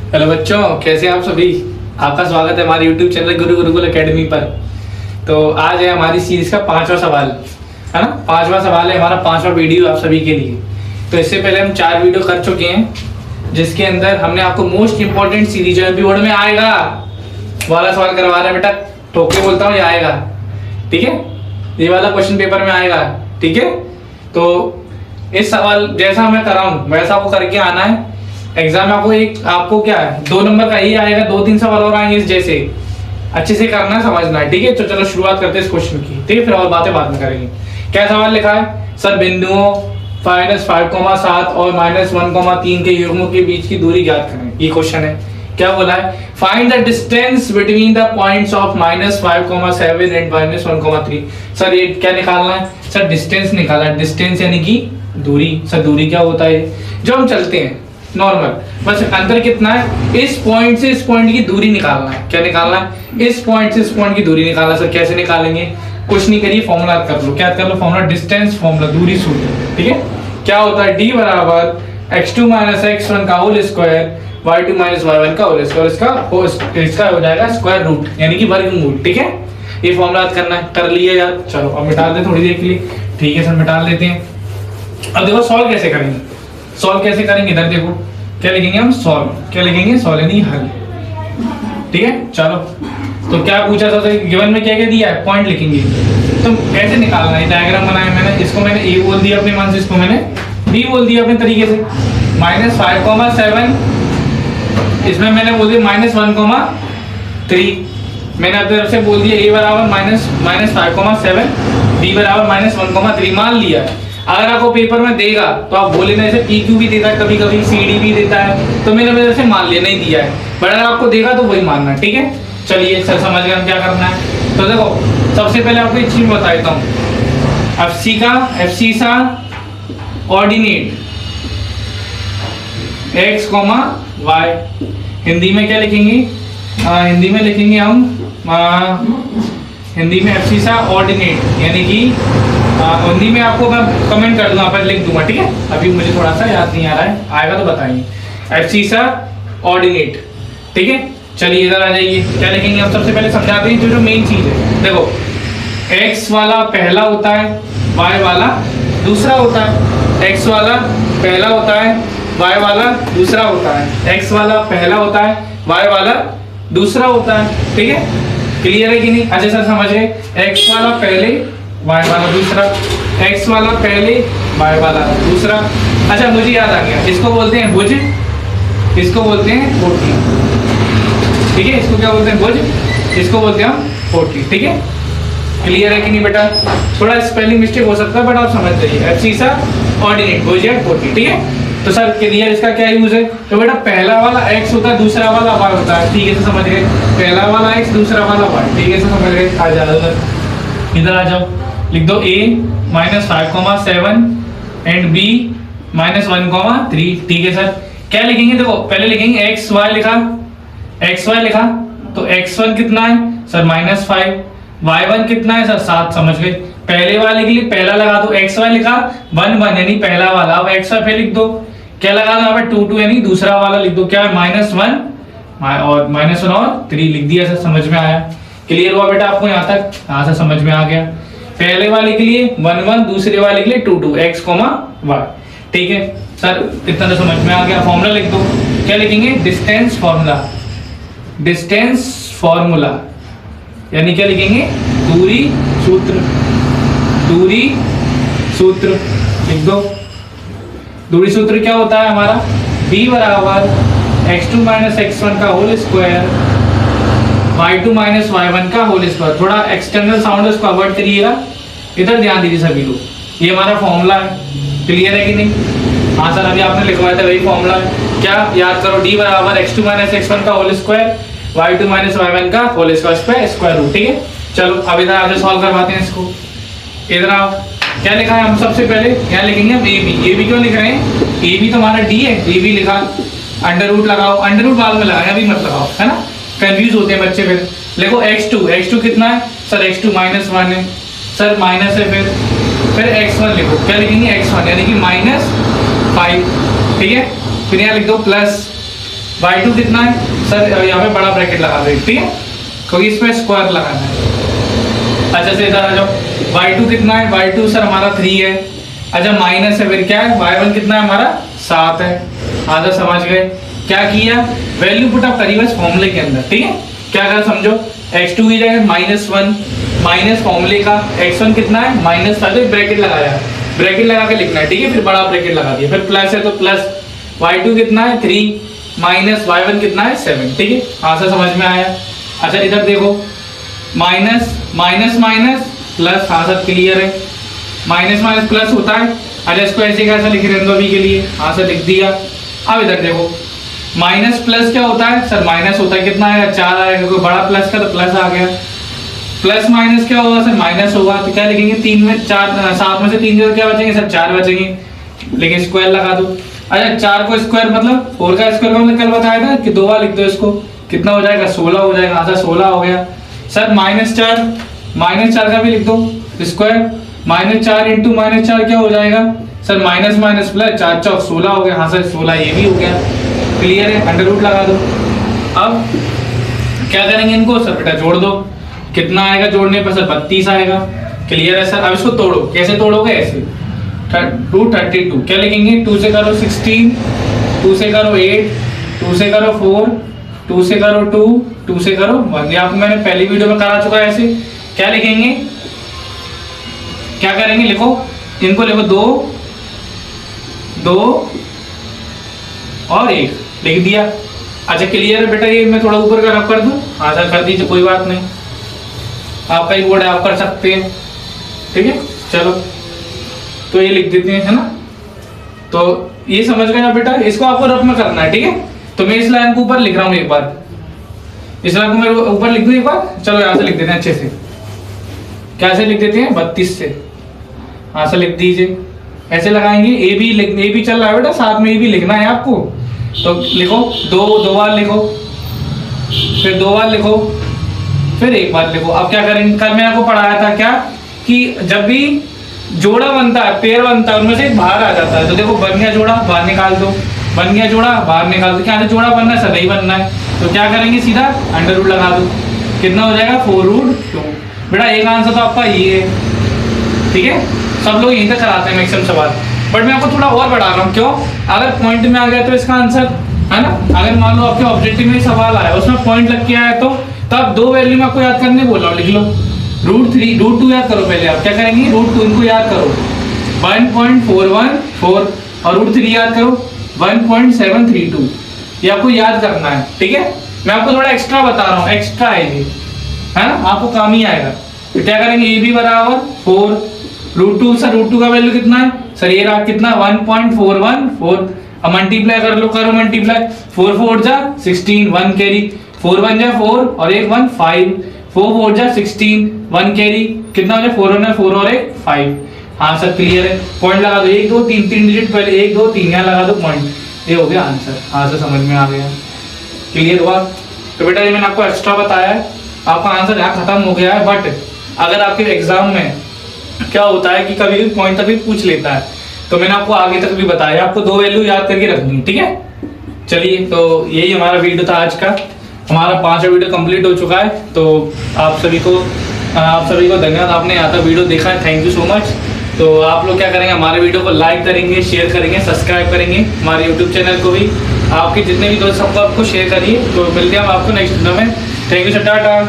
Hello बच्चों, कैसे हैं आप सभी। आपका स्वागत है हमारे यूट्यूब चैनल गुरु गुरुकुल एकेडमी पर। तो आज है हमारी सीरीज का 5वां सवाल, है ना। 5वां सवाल है हमारा, 5वां वीडियो आप सभी के लिए। तो इससे पहले हम 4 वीडियो कर चुके हैं, जिसके अंदर हमने आपको most important series MP board में आएगा वाला सवाल करवा रहे हैं। बेटा ठोक के बोलता हूँ, ये आएगा, ठीक है। ये वाला क्वेश्चन पेपर में आएगा, ठीक है। तो इस सवाल जैसा मैं कर रहा हूँ वैसा आपको करके आना है। एग्जाम में आपको क्या है, 2 नंबर का ही आएगा, 2-3 सवाल और आएंगे। इस जैसे अच्छे से करना, समझना है, ठीक है। तो चलो शुरुआत करते हैं इस क्वेश्चन की, ठीक है। फिर और बातें बाद में करेंगे। क्या सवाल लिखा है सर, बिंदुओं -5,7 और -1,3 के युग्मों के बीच की दूरी ज्ञात करें। ये क्वेश्चन है। क्या बोला है, find the distance between the points of -5,7 and -1,3। Sir ये क्या निकालना है, सर डिस्टेंस निकालना है। डिस्टेंस यानी कि दूरी। सर दूरी क्या होता है, जो हम चलते हैं नॉर्मल, बस अंतर कितना है, इस पॉइंट से इस पॉइंट की दूरी निकालना है। क्या निकालना है, इस पॉइंट से इस पॉइंट की दूरी निकालना है। सर कैसे निकालेंगे, कुछ नहीं करिए, फॉर्मूला कर लो। क्या कर लो, फॉर्मूला डिस्टेंस फॉर्मूला, दूरी सूत्र, ठीक है। क्या होता है, d बराबर x2 - x1 का होल स्क्वायर y2 - y1 का होल स्क्वायर, इसका हो जाएगा स्क्वायर रूट यानी कि वर्गमूल, ठीक है। ये फॉर्मूला याद करना है, कर लिया यार। चलो अब मिटा दे थोड़ी देर के लिए, ठीक है सर, मिटा लेते हैं। अब देखो सॉल्व कैसे करेंगे, सॉल्व कैसे करेंगे। इधर देखो क्या लिखेंगे हम, सॉल्व। क्या लिखेंगे, सॉल्व यानी हल, ठीक है। चलो तो क्या पूछा था, गिवन में क्या क्या दिया है, पॉइंट लिखेंगे। तो कैसे निकालना है, डायग्राम बनाया मैंने, इसको मैंने ए बोल दिया अपने मन से, इसको मैंने बी बोल दिया अपने तरीके से। -5,7 इसमें मैंने बोल दिया -1,3, मैंने अपनी तरफ से बोल दिया ए बराबर -5,7, बी बराबर -1,3 मान लिया। अगर आपको पेपर में देगा तो आप बोले ना, जैसे PQ भी देता है कभी कभी, CD भी देता है, तो मैंने वजह से मान लिया, नहीं दिया है। बट अगर आपको देगा तो वही मानना, ठीक है। चलिए सर समझ गए हम क्या करना है। तो देखो सबसे पहले आपको एक चीज बता देता हूँ, FC का ऑर्डिनेट x, y, हिंदी में क्या लिखेंगे, हिंदी में लिखेंगे हम, हिंदी में FC का ऑर्डिनेट यानी कि हिंदी में आपको मैं कमेंट कर दूंगा, पर लिख दूंगा, ठीक है। अभी मुझे थोड़ा सा याद नहीं आ रहा है, आएगा तो बताएंगे। FC का ऑर्डिनेट, ठीक है। चलिए इधर आ जाइए, क्या लिखेंगे हम, सबसे पहले समझाते हैं जो मेन चीज है। देखो x वाला पहला होता है, y वाला दूसरा होता है। x वाला पहला होता है, y वाला दूसरा होता है। x वाला पहला होता है, y वाला दूसरा होता है, ठीक है। क्लियर है कि नहीं, अच्छा सर समझ गए। x वाला पहले, y वाला दूसरा, x वाला पहले, y वाला दूसरा। अच्छा मुझे याद आ गया, इसको बोलते हैं भुज, इसको बोलते हैं कोटि, ठीक है। इसको क्या बोलते हैं, भुज, इसको बोलते हैं हम कोटि, ठीक है। क्लियर है कि नहीं बेटा, थोड़ा स्पेलिंग मिस्टेक हो सकता है बट आप समझ जाइए। FC सा ऑर्डिनेट, भुज या कोटि, ठीक है। तो सर क्लियर, इसका क्या यूज है, तो बेटा पहला वाला x होता है, दूसरा वाला y होता है, ठीक है से समझ गए। पहला वाला x, दूसरा वाला y, ठीक है से समझ गए। आ जाओ इधर आ जाओ, लिख दो a -5,7 एंड b -1,3, ठीक है सर। क्या लिखेंगे, देखो पहले लिखेंगे xy लिखा, तो x1 कितना है सर -5, y1 कितना है सर 7, समझ गए। पहले वाले के लिए पहला लगा दो, xy लिखा 1 यानी पहला वाला, अब xy पे लिख दो, क्या लगा दो यहाँ पे 2 यानी दूसरा वाला लिख दो, क्या है -1 और -1 और 3 लिख दिया सर, समझ में आया। क्लियर हुआ बेटा आपको यहाँ तक, हाँ सर समझ में आ गया। पहले वाले के लिए 1 दूसरे वाले के लिए 2 x, y, ठीक है सर, इतना तो समझ में आ गया। फॉर्मूला लिख दो, क्या लिखेंगे, डिस्टेंस फॉर्मूला, डिस्टेंस फॉर्मूला यानी क्या लिखेंगे, दूरी सूत्र, दूरी सूत्र लिख दो। दूरी सूत्र क्या होता है हमारा, b बराबर x2 - x1 का होल स्क्वायर y2 - y1 का होल स्क्वायर। थोड़ा एक्सटर्नल साउंड उसको अवॉइड करिएगा, इधर ध्यान दीजिए सभी लोग, ये हमारा फॉर्मूला है। क्लियर है कि नहीं, हाँ सर अभी आपने लिखवाया था वही फॉर्मूला है। क्या याद करो, d बराबर x2 - x1 का होल स्क्वायर y2 - y1 का होल स्क्वायर, स्क्वायर रूट, ठीक है। चलो अब इधर आगे सॉल्व करवाते हैं इसको। इधर आओ, क्या लिखा है हम, सबसे पहले यहाँ लिखेंगे हम AB क्यों लिख रहे हैं, AB तो हमारा D है, AB लिखा, अंडर रूट लगाओ, अंडर रूट बाद में लगाया भी मत लगाओ, है ना, कंफ्यूज होते हैं बच्चे। फिर लिखो x2 कितना है सर, x2 -1 है सर, माइनस है, फिर x1 लिखो, क्या लिखेंगे x1 यानी कि -5, ठीक है। फिर यहाँ लिख दो प्लस y2 कितना है सर, यहाँ पे बड़ा ब्रैकेट लगा दो, ठीक है, क्योंकि इसमें स्क्वायर लगाना है। अच्छा से इधर आ जाओ, y2 कितना है, y2 सर हमारा 3 है। अच्छा माइनस है, फिर क्या है, y1 कितना है हमारा 7 है। आधा समझ गए क्या किया, वैल्यू पुट अप करी बस फॉर्मूले के अंदर, ठीक है। क्या करा समझो, x2 की जगह -1 माइनस फॉर्मूले का x1 कितना है -5, ब्रैकेट लगाया, ब्रैकेट लगा के लिखना है, ठीक है, फिर बड़ा ब्रैकेट लगा दिया, फिर प्लस है तो प्लस y2 कितना है 3 माइनस y1 कितना है 7, ठीक है, आंसर समझ में आया। अच्छा इधर देखो, minus minus minus plus, answer clear है, माइनस माइनस प्लस होता है। अच्छा इसको ऐसे कैसे लिख रहे हैं अभी के लिए, आंसर लिख दिया। अब इधर देखो, माइनस प्लस क्या होता है सर, माइनस होता है, कितना आएगा 4 आएगा, कोई बड़ा प्लस का तो प्लस आ गया, प्लस माइनस क्या होगा सर, माइनस होगा, तो क्या लिखेंगे 3 में 4, 7 में से 3 जो क्या बचेंगे सर 4 बचेंगे, लेकिन स्क्वायर लगा दो। अच्छा 4 को स्क्वायर मतलब 4 का स्क्वायर का मतलब कल बताया था कि 2 बार लिख दो इसको, कितना हो जाएगा 16 हो जाएगा, आंसर 16 हो गया। सर -4 का भी लिख दो स्क्वायर, -4 इंटू -4 क्या हो जाएगा सर, माइनस माइनस प्लस, 4 चौक 16 हो गया, आंसर 16 ये भी हो गया, क्लियर है, अंडर रूट लगा दो। अब क्या करेंगे इनको सर, बेटा जोड़ दो, कितना आएगा जोड़ने पर सर 32 आएगा, क्लियर है सर। अब इसको तोड़ो, कैसे तोड़ोगे ऐसे, 232 क्या लिखेंगे, 2 से करो 16, 2 से करो 8, 2 से करो 4, 2 से करो 2, 2 से करो 1, ये आपको मैंने पहली वीडियो में करा चुका है। ऐसे क्या लिखेंगे, क्या करेंगे, लिखो इनको, लिखो 2 2 और 1 लिख दिया। अच्छा क्लियर है बेटा, ये मैं थोड़ा ऊपर का रब कर दूं, आंसर कर दीजिए, कोई बात नहीं, आपका ही बोर्ड है, आप कर सकते हैं, ठीक है। चलो तो ये लिख देते हैं, है ना, तो ये समझ गए ना बेटा, इसको आपको रफ में करना है, ठीक है। तो मैं इस लाइन को ऊपर लिख रहा हूँ एक बार, इस लाइन को मैं ऊपर लिख दूं एक बार, चलो यहाँ से लिख देते हैं अच्छे से, कैसे लिख देते हैं 32 से, आंसर लिख दीजिए, ऐसे लगाएंगे, ए भी चल रहा है बेटा, साथ में ए भी लिखना है आपको, तो लिखो 2 बार लिखो, फिर 2 बार लिखो, फिर 1 बार लिखो। अब क्या करेंगे, कल मैं आपको पढ़ाया था क्या कि जब भी जोड़ा बनता है, पेयर बनता है, उनमें से एक बाहर आ जाता है, तो देखो बन गया जोड़ा, बाहर निकाल दो, बन गया जोड़ा, बाहर निकाल दो, क्या जोड़ा बनना है सर, नहीं बनना है, तो क्या करेंगे सीधा अंडर रूट लगा दो, कितना हो जाएगा 4√2। बेटा एक आंसर तो आपका ये है, ठीक है, सब लोग यहीं तक कराते हैं मैक्सिमम सवाल, बट मैं आपको थोड़ा और बढ़ा रहा हूँ, क्यों, अगर पॉइंट में आ गया तो इसका आंसर है ना, अगर मान लो आपके ऑब्जेक्टिव में सवाल आया उसमें पॉइंट लग के आया तो आप 2 वैल्यू में आपको याद करने बोल रहा हूँ, लिख लो √3 √2 याद करो, पहले आप क्या करेंगे √2 इनको याद करो, 1.414 और √3 याद करो 1.732, ये आपको याद करना है, ठीक है। मैं आपको थोड़ा एक्स्ट्रा बता रहा हूँ, एक्स्ट्रा है ये, है ना, आपको काम ही आएगा। तो क्या करेंगे, ए बी बराबर 4 √2, सर √2 का वैल्यू कितना है सर, ये रहा कितना 1.414, अब मल्टीप्लाई कर लो, करो मल्टीप्लाई, 4 4 जा 16, 1 कैरी, 4 1 जा 4 और 1 1 5, 4 4 जा 16, 1 कैरी, कितना हो जाए 4 1 4 और 1 5, हाँ सर क्लियर है, पॉइंट लगा दो, 1 2 3 3 डिजिट पहले 1 2 3 यहाँ लगा दो पॉइंट, ये हो गया आंसर, आंसर समझ में आ गया, क्लियर हुआ। तो बेटा ये मैंने आपको एक्स्ट्रा बताया है, आपका आंसर यहाँ खत्म हो गया है, बट अगर आपके एग्जाम में क्या होता है कि कभी भी पॉइंट तक भी पूछ लेता है, तो मैंने आपको आगे तक भी बताया, आपको 2 वैल्यू याद करके रखनी है, ठीक है। चलिए तो यही हमारा वीडियो था आज का, हमारा 5वां वीडियो कंप्लीट हो चुका है, तो आप सभी को धन्यवाद, आपने यहाँ तक वीडियो देखा है, थैंक यू सो मच। तो आप लोग क्या करेंगे, हमारे वीडियो को लाइक करेंगे, शेयर करेंगे, सब्सक्राइब करेंगे, हमारे यूट्यूब चैनल को भी, आपके जितने भी दोस्त सबको आपको शेयर करिए। तो मिलते हैं हम आपको नेक्स्ट वीडियो में, थैंक यू सर, टाटा।